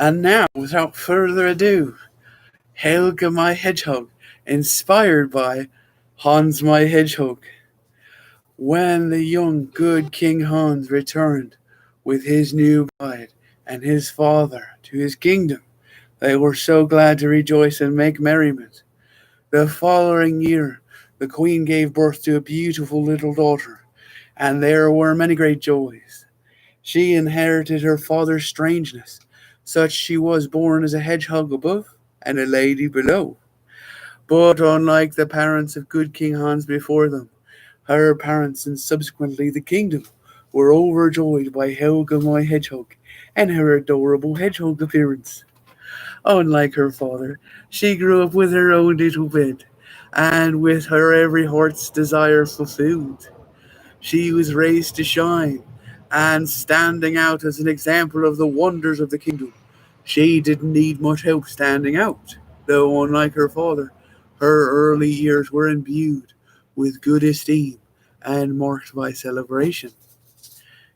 And now, without further ado, Helga My Hedgehog, inspired by Hans My Hedgehog. When the young good King Hans returned with his new bride and his father to his kingdom, they were so glad to rejoice and make merriment. The following year, the queen gave birth to a beautiful little daughter, and there were many great joys. She inherited her father's strangeness, such she was born as a hedgehog above and a lady below. But unlike the parents of good King Hans before them, her parents and subsequently the kingdom were overjoyed by Helga My Hedgehog and her adorable hedgehog appearance. Unlike her father, she grew up with her own little bed, and with her every heart's desire fulfilled. She was raised to shine, and standing out as an example of the wonders of the kingdom. She didn't need much help standing out, though unlike her father, her early years were imbued with good esteem and marked by celebration.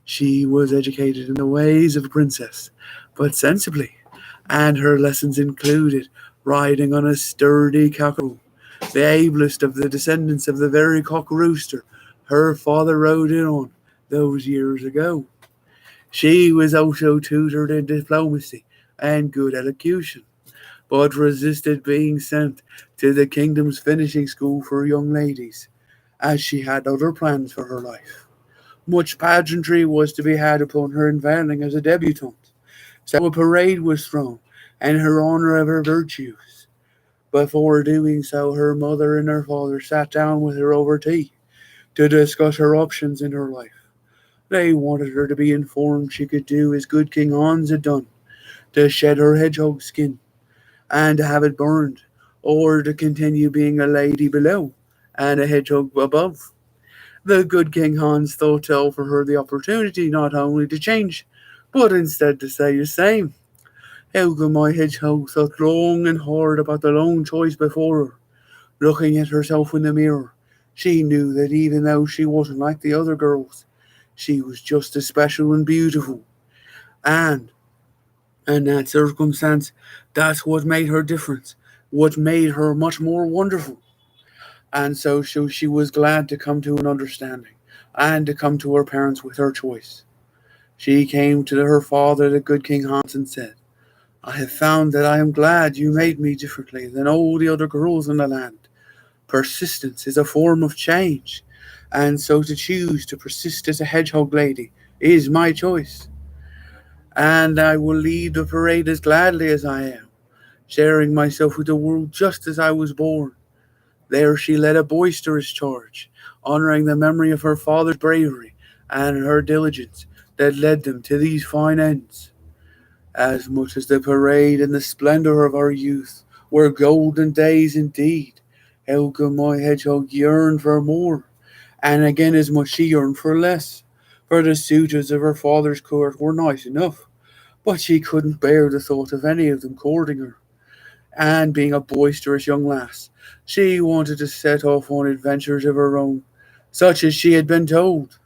She was educated in the ways of a princess, but sensibly, and her lessons included riding on a sturdy cockerel, the ablest of the descendants of the very cock rooster her father rode in on those years ago. She was also tutored in diplomacy and good elocution, but resisted being sent to the kingdom's finishing school for young ladies, as she had other plans for her life. Much pageantry was to be had upon her unveiling as a debutante, so a parade was thrown in her honor of her virtues. Before doing so, her mother and her father sat down with her over tea to discuss her options in her life. They wanted her to be informed she could do as good King Hans had done, to shed her hedgehog skin and to have it burned, or to continue being a lady below and a hedgehog above. The good King Hans thought to offer her the opportunity not only to change, but instead to stay the same. Helga My Hedgehog thought long and hard about the lone choice before her. Looking at herself in the mirror, she knew that even though she wasn't like the other girls, she was just as special and beautiful. And in that circumstance, that's what made her different, what made her much more wonderful. And so she was glad to come to an understanding and to come to her parents with her choice. She came to her father, the good King Hans, and said, I have found that I am glad you made me differently than all the other girls in the land. Persistence is a form of change, and so to choose to persist as a hedgehog lady is my choice. And I will lead the parade as gladly as I am, sharing myself with the world just as I was born. There she led a boisterous charge, honoring the memory of her father's bravery and her diligence that led them to these fine ends. As much as the parade and the splendor of our youth were golden days indeed, Helga My Hedgehog yearned for more, and again as much she yearned for less, for the suitors of her father's court were nice enough, but she couldn't bear the thought of any of them courting her. And being a boisterous young lass, she wanted to set off on adventures of her own, such as she had been told.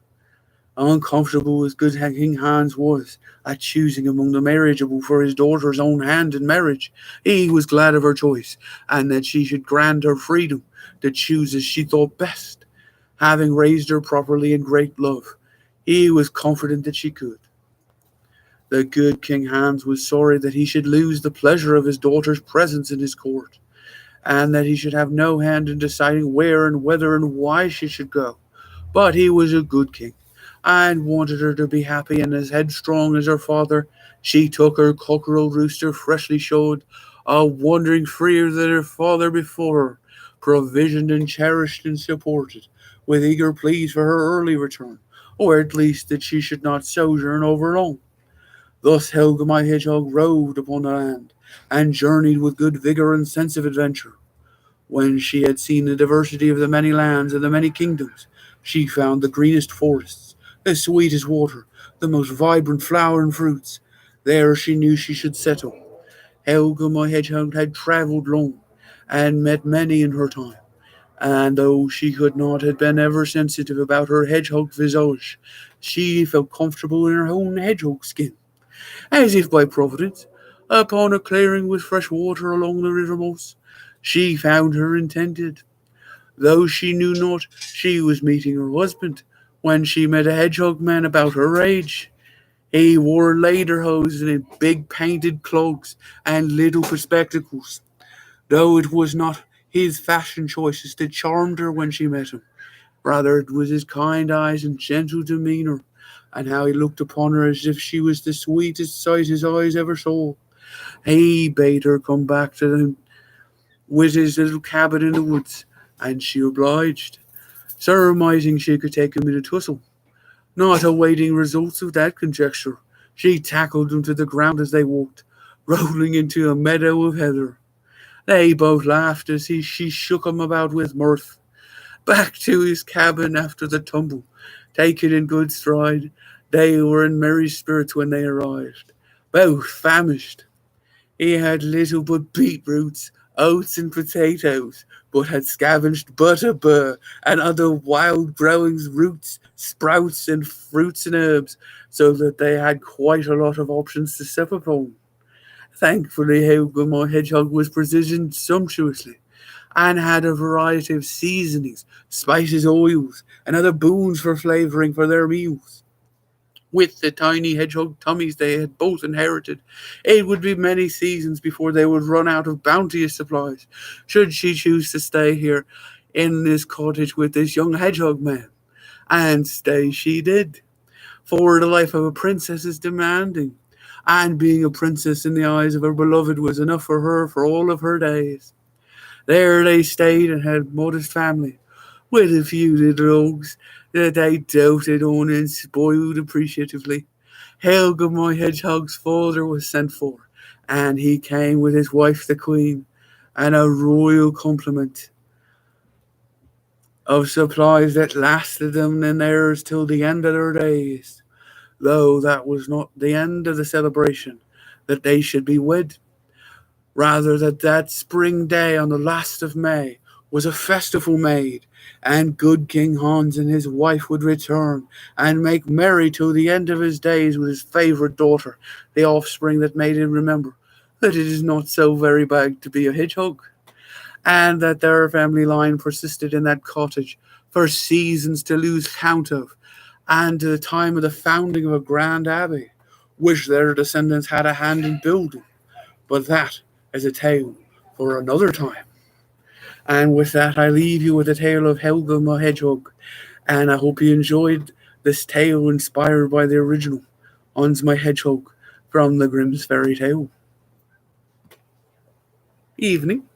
Uncomfortable as good King Hans was at choosing among the marriageable for his daughter's own hand in marriage, he was glad of her choice, and that she should grant her freedom to choose as she thought best. Having raised her properly in great love, he was confident that she could. The good King Hans was sorry that he should lose the pleasure of his daughter's presence in his court, and that he should have no hand in deciding where and whether and why she should go. But he was a good king, and wanted her to be happy, and as headstrong as her father, she took her cockerel rooster freshly shod, a wandering freer than her father before her, provisioned and cherished and supported, with eager pleas for her early return, or at least that she should not sojourn over long. Thus Helga My Hedgehog roved upon the land, and journeyed with good vigour and sense of adventure. When she had seen the diversity of the many lands and the many kingdoms, she found the greenest forests, the sweetest water, the most vibrant flower and fruits. There she knew she should settle. Helga My Hedgehog had travelled long, and met many in her time, and though she could not have been ever sensitive about her hedgehog visage, she felt comfortable in her own hedgehog skin, as if by providence. Upon a clearing with fresh water along the river moss, she found her intended. Though she knew not she was meeting her husband, when she met a hedgehog man about her age. He wore lederhosen and big painted cloaks and little spectacles, though it was not his fashion choices that charmed her when she met him. Rather, it was his kind eyes and gentle demeanour, and how he looked upon her as if she was the sweetest sight his eyes ever saw. He bade her come back to him with his little cabin in the woods, and she obliged, surmising she could take him in a tussle. Not awaiting results of that conjecture, she tackled him to the ground as they walked, rolling into a meadow of heather. They both laughed as she shook him about with mirth. Back to his cabin after the tumble, taken in good stride, they were in merry spirits when they arrived, both famished. He had little but beetroots, oats, and potatoes, but had scavenged butterbur and other wild growing roots, sprouts, and fruits and herbs, so that they had quite a lot of options to sip upon. Thankfully, Helga My Hedgehog was provisioned sumptuously, and had a variety of seasonings, spices, oils, and other boons for flavouring for their meals. With the tiny hedgehog tummies they had both inherited, it would be many seasons before they would run out of bounteous supplies, should she choose to stay here in this cottage with this young hedgehog man. And stay she did, for the life of a princess is demanding, and being a princess in the eyes of her beloved was enough for her for all of her days. There they stayed and had a modest family, with a few little dogs that they doted on and spoiled appreciatively. Helga My Hedgehog's father was sent for, and he came with his wife the Queen, and a royal complement of supplies that lasted them and theirs till the end of their days, though that was not the end of the celebration, that they should be wed. Rather, that spring day on the last of May was a festival made, and good King Hans and his wife would return and make merry till the end of his days with his favourite daughter, the offspring that made him remember that it is not so very bad to be a hedgehog, and that their family line persisted in that cottage for seasons to lose count of, and to the time of the founding of a grand abbey, which their descendants had a hand in building. But that is a tale for another time. And with that, I leave you with the tale of Helga My Hedgehog. And I hope you enjoyed this tale inspired by the original, Hans My Hedgehog, from the Grimm's Fairy Tale. Evening.